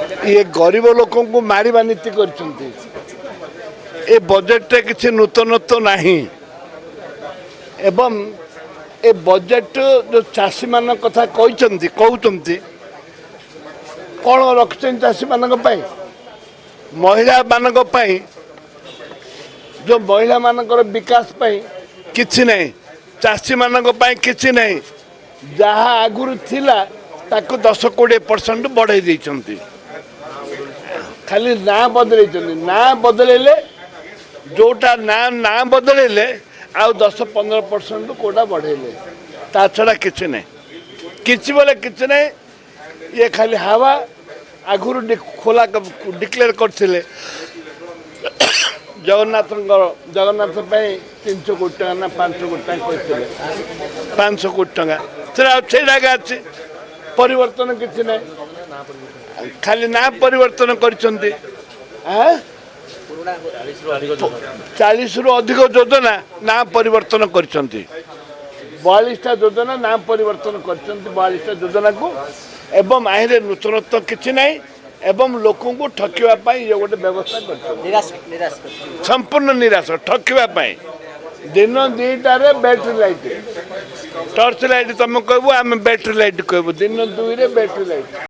ये गरीब लोक मारिबा नीति करछन्ती ए बजेट किसी नूतनत्व नहीं एवं ए बजेट जो चाषी मान कथा कहते कौन रखते चाषी मान महिला मान जो महिला मानकर विकास किछि नहीं चाषी मान किछि नहीं जहाँ आगुरी थिला ताको 10-20% बढ़ाई देइछन्ती खाली ना बदल ना बदलैले जोटा ना बदलैले आउ 10-15% कोटा बढ़ेले ता छड़ा किछि नहीं किछि बोले किछि नहीं ये खाली हवा आगुरी खोला डिक्लेयर करथिले जगन्नाथ 300 कोटी टका ना 500 कोटी टका कहते 500 कोटी टका से परिवर्तन किसी ना खाली ना परिवर्तन कर 40 रु अधिक योजना ना परिवर्तन कर 42टा योजना ना परिवर्तन कर 42टा योजना को एवं आहिरे नूतनत्व किसी ना एवं लोक ठकवाई ये गोटे व्यवस्था कर संपूर्ण निराश ठकवाई दिन 2टारे बैटरी लाइट टर्च लाइट तुम कहबू आम बैटरी लाइट कहबू दिन 2 रे बैटरी लाइट।